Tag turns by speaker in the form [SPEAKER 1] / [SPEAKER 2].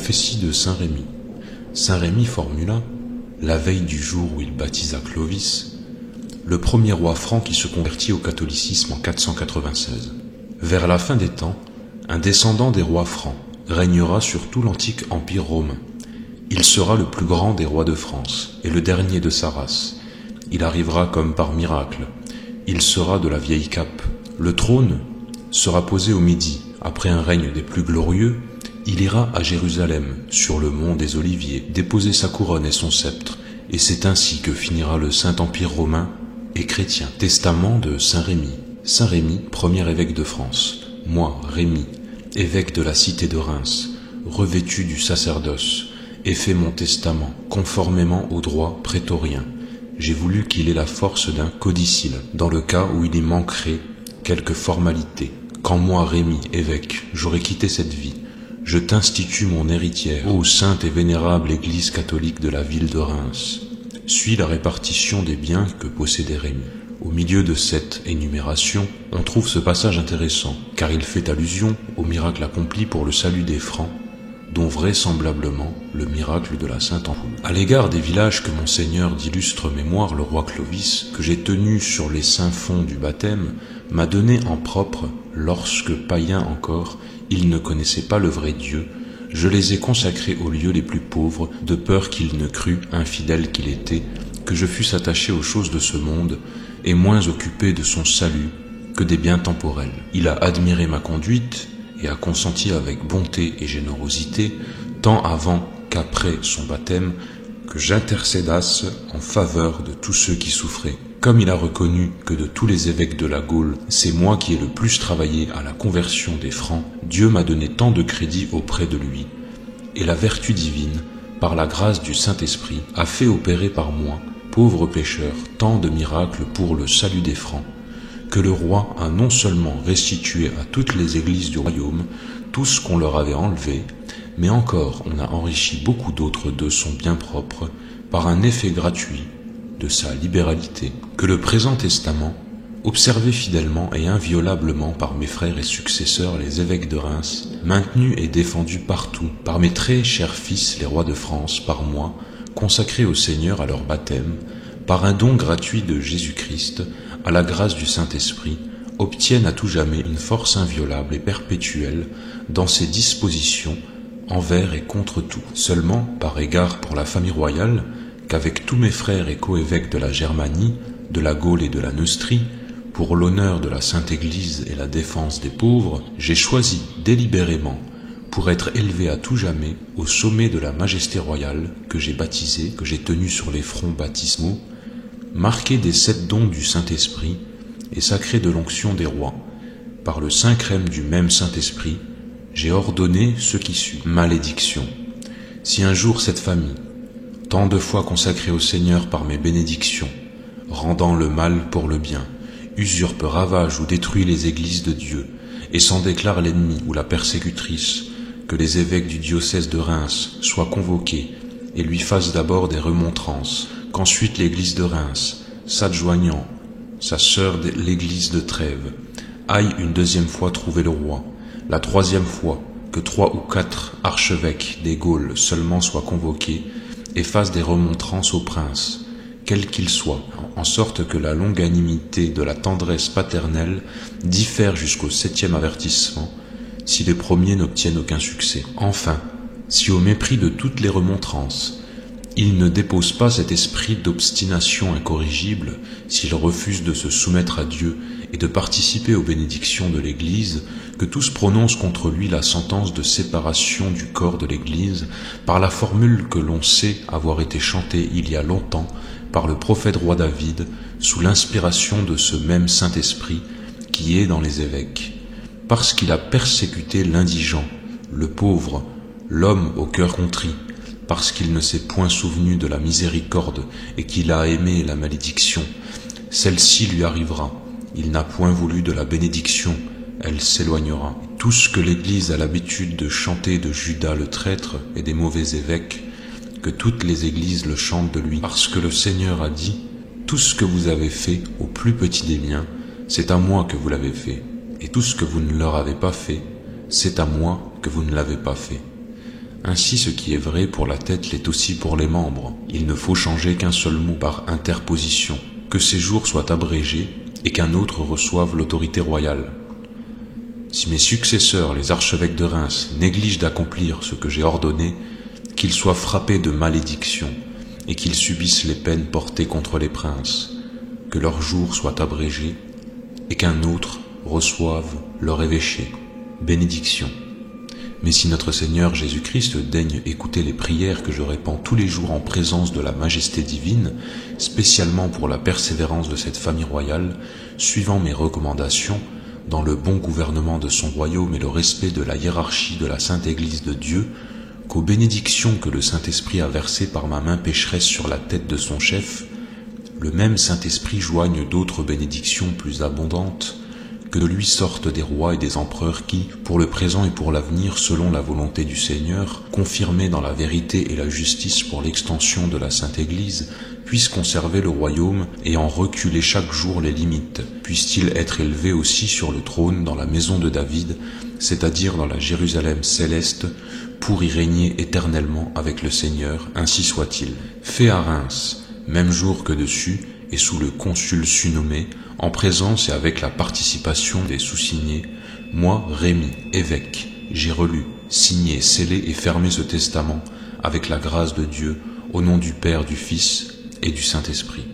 [SPEAKER 1] Prophétie de Saint Rémi. Saint Rémi formula, la veille du jour où il baptisa Clovis, le premier roi franc qui se convertit au catholicisme en 496. Vers la fin des temps, un descendant des rois francs régnera sur tout l'antique empire romain. Il sera le plus grand des rois de France et le dernier de sa race. Il arrivera comme par miracle. Il sera de la vieille cape. Le trône sera posé au midi. Après un règne des plus glorieux, il ira à Jérusalem, sur le mont des Oliviers, déposer sa couronne et son sceptre, et c'est ainsi que finira le Saint-Empire romain et chrétien. Testament de Saint Rémi. Saint Rémi, premier évêque de France. Moi, Rémi, évêque de la cité de Reims, revêtu du sacerdoce, ai fait mon testament, conformément au droit prétorien. J'ai voulu qu'il ait la force d'un codicille, dans le cas où il y manquerait quelque formalité. Quand moi, Rémi, évêque, j'aurai quitté cette vie, je t'institue mon héritière, ô sainte et vénérable Église catholique de la ville de Reims. Suis la répartition des biens que possédait Rémi. Au milieu de cette énumération, on trouve ce passage intéressant, car il fait allusion au miracle accompli pour le salut des Francs, dont vraisemblablement le miracle de la Sainte Ampoule. À l'égard des villages que Monseigneur d'illustre mémoire le roi Clovis, que j'ai tenu sur les saints fonds du baptême, m'a donné en propre, lorsque païen encore, il ne connaissait pas le vrai Dieu, je les ai consacrés aux lieux les plus pauvres, de peur qu'il ne crût, infidèle qu'il était, que je fusse attaché aux choses de ce monde, et moins occupé de son salut que des biens temporels. Il a admiré ma conduite, et a consenti avec bonté et générosité, tant avant qu'après son baptême, que j'intercédasse en faveur de tous ceux qui souffraient. Comme il a reconnu que de tous les évêques de la Gaule, c'est moi qui ai le plus travaillé à la conversion des Francs, Dieu m'a donné tant de crédit auprès de lui, et la vertu divine, par la grâce du Saint-Esprit, a fait opérer par moi, pauvre pécheur, tant de miracles pour le salut des Francs, que le roi a non seulement restitué à toutes les églises du royaume tout ce qu'on leur avait enlevé, mais encore on a enrichi beaucoup d'autres de son bien propre par un effet gratuit de sa libéralité, que le présent testament, observé fidèlement et inviolablement par mes frères et successeurs les évêques de Reims, maintenu et défendu partout par mes très chers fils les rois de France, par moi, consacrés au Seigneur à leur baptême, par un don gratuit de Jésus-Christ, à la grâce du Saint-Esprit, obtiennent à tout jamais une force inviolable et perpétuelle dans ses dispositions envers et contre tout. Seulement, par égard pour la famille royale, qu'avec tous mes frères et co-évêques de la Germanie, de la Gaule et de la Neustrie, pour l'honneur de la Sainte Église et la défense des pauvres, j'ai choisi délibérément, pour être élevé à tout jamais au sommet de la majesté royale que j'ai baptisé, que j'ai tenu sur les fronts baptismaux, marqué des 7 dons du Saint-Esprit et sacré de l'onction des rois, par le saint crème du même Saint-Esprit, j'ai ordonné ce qui suit. Malédiction. Si un jour cette famille, tant de fois consacrée au Seigneur par mes bénédictions, rendant le mal pour le bien, usurpe, ravage ou détruit les églises de Dieu, et s'en déclare l'ennemi ou la persécutrice, que les évêques du diocèse de Reims soient convoqués et lui fassent d'abord des remontrances, qu'ensuite l'église de Reims, s'adjoignant, sa sœur l'église de Trèves, aille une deuxième fois trouver le roi, la troisième fois que 3 ou 4 archevêques des Gaules seulement soient convoqués et fassent des remontrances au prince, quel qu'il soit, en sorte que la longanimité de la tendresse paternelle diffère jusqu'au 7e avertissement, si les premiers n'obtiennent aucun succès. Enfin, si au mépris de toutes les remontrances, il ne dépose pas cet esprit d'obstination incorrigible, s'il refuse de se soumettre à Dieu et de participer aux bénédictions de l'Église, que tous prononcent contre lui la sentence de séparation du corps de l'Église par la formule que l'on sait avoir été chantée il y a longtemps par le prophète roi David sous l'inspiration de ce même Saint-Esprit qui est dans les évêques. Parce qu'il a persécuté l'indigent, le pauvre, l'homme au cœur contrit, parce qu'il ne s'est point souvenu de la miséricorde et qu'il a aimé la malédiction, celle-ci lui arrivera. Il n'a point voulu de la bénédiction, elle s'éloignera. Tout ce que l'Église a l'habitude de chanter de Judas le traître et des mauvais évêques, que toutes les églises le chantent de lui, parce que le Seigneur a dit « Tout ce que vous avez fait au plus petit des miens, c'est à moi que vous l'avez fait, et tout ce que vous ne leur avez pas fait, c'est à moi que vous ne l'avez pas fait. » Ainsi ce qui est vrai pour la tête l'est aussi pour les membres. Il ne faut changer qu'un seul mot par interposition, que ces jours soient abrégés et qu'un autre reçoive l'autorité royale. Si mes successeurs, les archevêques de Reims, négligent d'accomplir ce que j'ai ordonné, qu'ils soient frappés de malédiction et qu'ils subissent les peines portées contre les princes, que leur jour soit abrégé et qu'un autre reçoive leur évêché. Bénédiction. Mais si notre Seigneur Jésus-Christ daigne écouter les prières que je répands tous les jours en présence de la majesté divine, spécialement pour la persévérance de cette famille royale, suivant mes recommandations, dans le bon gouvernement de son royaume et le respect de la hiérarchie de la Sainte Église de Dieu, qu'aux bénédictions que le Saint-Esprit a versées par ma main pécheresse sur la tête de son chef, le même Saint-Esprit joigne d'autres bénédictions plus abondantes, que de lui sortent des rois et des empereurs qui, pour le présent et pour l'avenir, selon la volonté du Seigneur, confirmés dans la vérité et la justice pour l'extension de la Sainte Église, puissent conserver le royaume et en reculer chaque jour les limites, puissent-ils être élevés aussi sur le trône dans la maison de David, c'est-à-dire dans la Jérusalem céleste, pour y régner éternellement avec le Seigneur, ainsi soit-il. Fait à Reims, même jour que dessus, et sous le consul surnommé, en présence et avec la participation des sous-signés, moi, Rémy, évêque, j'ai relu, signé, scellé et fermé ce testament avec la grâce de Dieu, au nom du Père, du Fils et du Saint-Esprit.